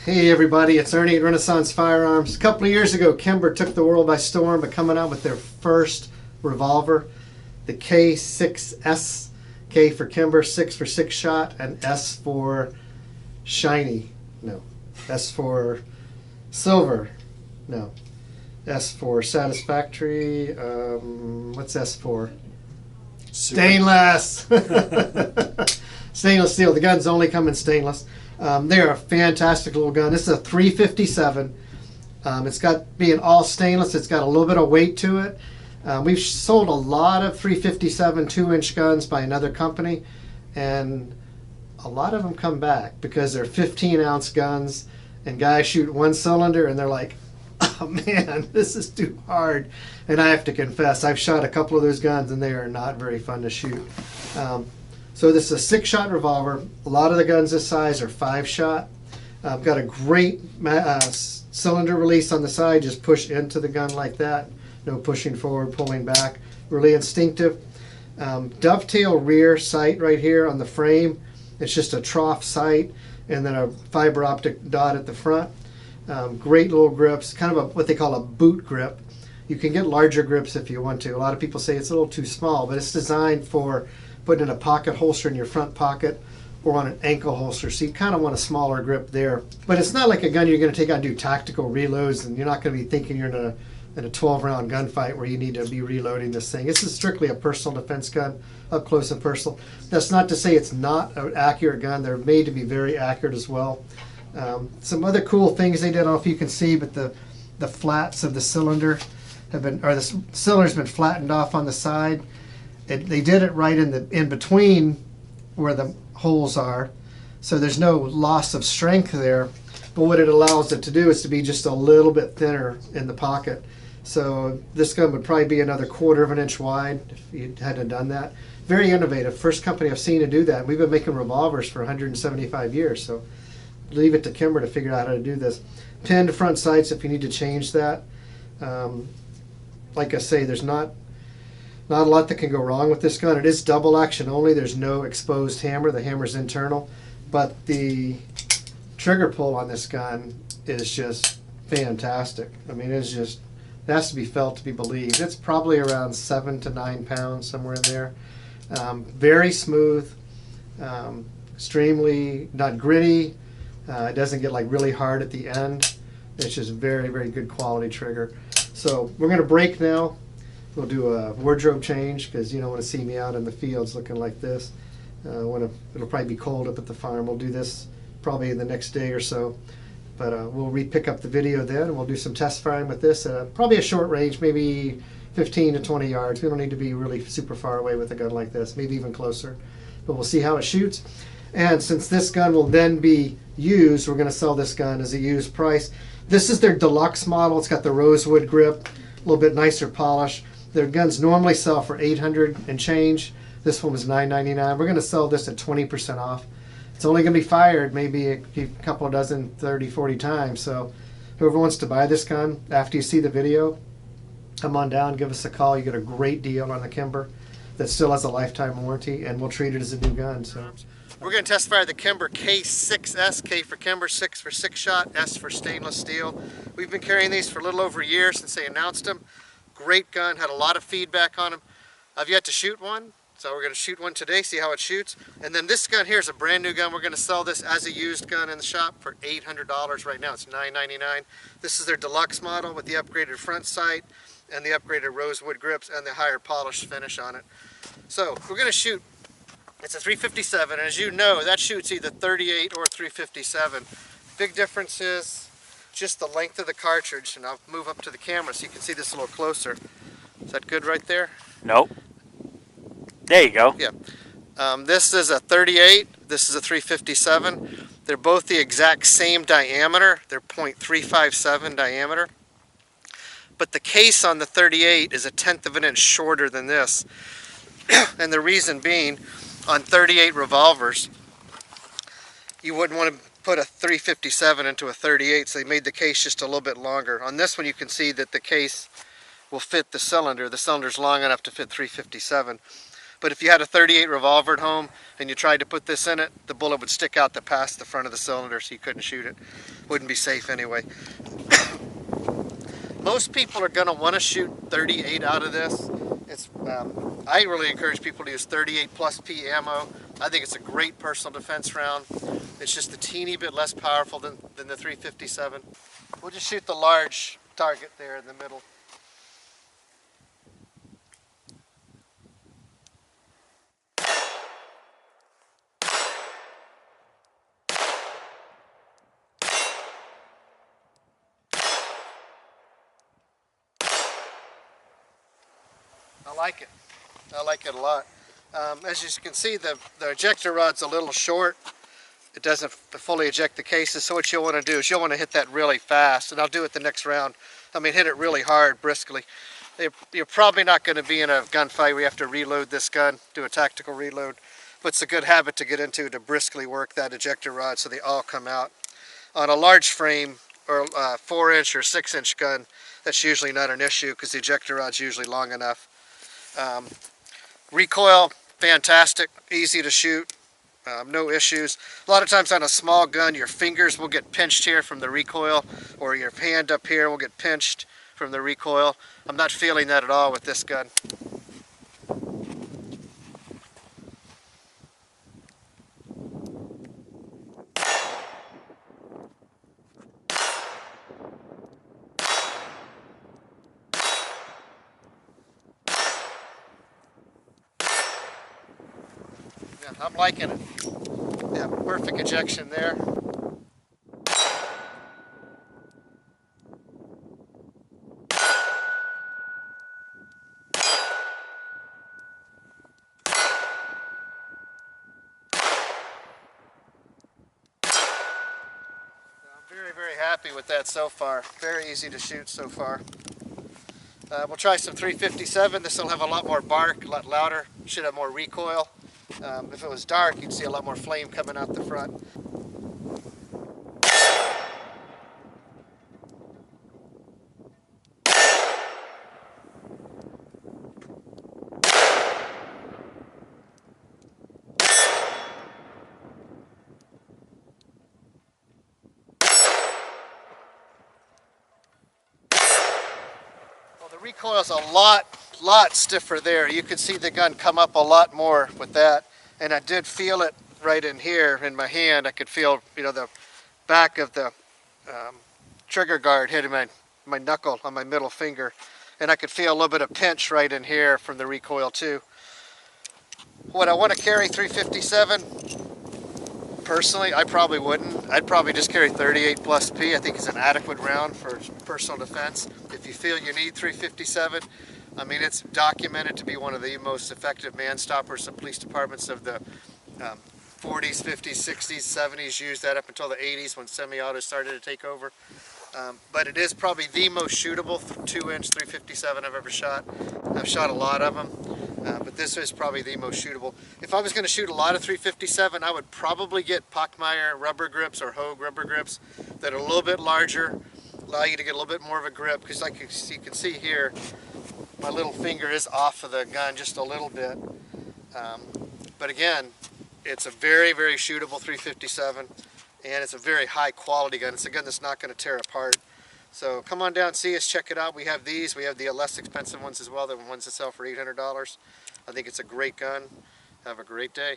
Hey everybody, it's Ernie at Renaissance Firearms. A couple of years ago, Kimber took the world by storm by coming out with their first revolver, the K6S. K for Kimber, 6 for 6 shot, and S for shiny. No. S for silver. No. S for satisfactory. What's S for? Stainless! Stainless steel. The guns only come in stainless. They're a fantastic little gun. This is a 357. It's got, being all stainless, it's got a little bit of weight to it. We've sold a lot of 357 2-inch guns by another company, and a lot of them come back because they're 15-ounce guns, and guys shoot one cylinder and they're like, oh man, this is too hard. And I have to confess, I've shot a couple of those guns and they are not very fun to shoot. So this is a 6-shot revolver. A lot of the guns this size are 5-shot. Got a great cylinder release on the side. Just push into the gun like that. No pushing forward, pulling back. Really instinctive. Dovetail rear sight right here on the frame. It's just a trough sight and then a fiber optic dot at the front. Great little grips. Kind of what they call a boot grip. You can get larger grips if you want to. A lot of people say it's a little too small, but it's designed for putting in a pocket holster in your front pocket or on an ankle holster. So you kind of want a smaller grip there. But it's not like a gun you're going to take out and do tactical reloads, and you're not going to be thinking you're in a 12-round gunfight where you need to be reloading this thing. This is strictly a personal defense gun, up close and personal. That's not to say it's not an accurate gun. They're made to be very accurate as well. Some other cool things they did, I don't know if you can see, but the flats of the cylinder have been, or the cylinder's been flattened off on the side. They did it right in between where the holes are, so there's no loss of strength there. But what it allows it to do is to be just a little bit thinner in the pocket. So this gun would probably be another 1/4 of an inch wide if you hadn't done that. Very innovative. First company I've seen to do that. We've been making revolvers for 175 years, so leave it to Kimber to figure out how to do this. Pinned front sights if you need to change that. Like I say, there's not a lot that can go wrong with this gun. It is double action only. There's no exposed hammer. The hammer's internal. But the trigger pull on this gun is just fantastic. I mean, it has to be felt to be believed. It's probably around 7 to 9 pounds, somewhere in there. Very smooth, extremely not gritty. It doesn't get like really hard at the end. It's just very, very good quality trigger. So we're going to break now. We'll do a wardrobe change because you don't want to see me out in the fields looking like this. It'll probably be cold up at the farm. We'll do this probably the next day or so. But we'll re-pick up the video then, and we'll do some test firing with this. Probably a short range, maybe 15 to 20 yards. We don't need to be really super far away with a gun like this, maybe even closer. But we'll see how it shoots. And since this gun will then be used, we're going to sell this gun as a used price. This is their deluxe model. It's got the rosewood grip, a little bit nicer polish. Their guns normally sell for $800 and change. This one was $999. We're going to sell this at 20% off. It's only going to be fired maybe a couple of dozen, 30, 40 times. So whoever wants to buy this gun, after you see the video, come on down, give us a call. You get a great deal on the Kimber that still has a lifetime warranty, and we'll treat it as a new gun. So we're going to test fire the Kimber K6S, K for Kimber, 6 for 6 shot, S for stainless steel. We've been carrying these for a little over a year since they announced them. Great gun, had a lot of feedback on them. I've yet to shoot one, so we're going to shoot one today, see how it shoots. And then this gun here is a brand new gun. We're going to sell this as a used gun in the shop for $800 right now. It's $999. This is their deluxe model with the upgraded front sight and the upgraded rosewood grips and the higher polished finish on it. So we're going to shoot. It's a 357, and as you know, that shoots either 38 or 357. Big difference is just the length of the cartridge, and I'll move up to the camera so you can see this a little closer. Is that good right there? Nope. There you go. Yeah. This is a 38, this is a 357. They're both the exact same diameter. They're .357 diameter. But the case on the 38 is 1/10 of an inch shorter than this. And the reason being, on 38 revolvers, you wouldn't want to put a 357 into a 38, so they made the case just a little bit longer. On this one you can see that the case will fit the cylinder. The cylinder's long enough to fit 357. But if you had a 38 revolver at home and you tried to put this in it, the bullet would stick out past the front of the cylinder, so you couldn't shoot it. Wouldn't be safe anyway. Most people are going to want to shoot 38 out of this. I really encourage people to use 38 plus P ammo. I think it's a great personal defense round. It's just a teeny bit less powerful than the 357. We'll just shoot the large target there in the middle. I like it. I like it a lot. As you can see, the ejector rod's a little short. It doesn't fully eject the cases, so what you'll want to do is you'll want to hit that really fast, and I'll do it the next round. I mean, hit it really hard, briskly. You're probably not going to be in a gunfight where you have to reload this gun, do a tactical reload, but it's a good habit to get into, to briskly work that ejector rod so they all come out. On a large frame, or 4-inch or 6-inch gun, that's usually not an issue because the ejector rod's usually long enough. Recoil, fantastic, easy to shoot, no issues. A lot of times on a small gun, your fingers will get pinched here from the recoil, or your hand up here will get pinched from the recoil. I'm not feeling that at all with this gun. Yeah, I'm liking it. Yeah, perfect ejection there. Very happy with that so far. Very easy to shoot so far. We'll try some 357. This will have a lot more bark, a lot louder. Should have more recoil. If it was dark, you'd see a lot more flame coming out the front. The recoil's a lot stiffer there. You can see the gun come up a lot more with that, and I did feel it right in here in my hand. I could feel, the back of the trigger guard hitting my knuckle on my middle finger, and I could feel a little bit of pinch right in here from the recoil too. Would I want to carry 357? Personally, I probably wouldn't. I'd probably just carry 38 plus P. I think it's an adequate round for personal defense. If you feel you need 357, I mean, it's documented to be one of the most effective man stoppers. The police departments of the 40s, 50s, 60s, 70s used that up until the 80s when semi-autos started to take over. But it is probably the most shootable 2-inch 357 I've ever shot. I've shot a lot of them, but this is probably the most shootable. If I was going to shoot a lot of 357, I would probably get Pockmeyer rubber grips or Hogue rubber grips that are a little bit larger, allow you to get a little bit more of a grip, because like you can see here, my little finger is off of the gun just a little bit. But again, it's a very shootable 357. And it's a very high quality gun. It's a gun that's not going to tear apart. So come on down, see us, check it out. We have these. We have the less expensive ones as well, the ones that sell for $800. I think it's a great gun. Have a great day.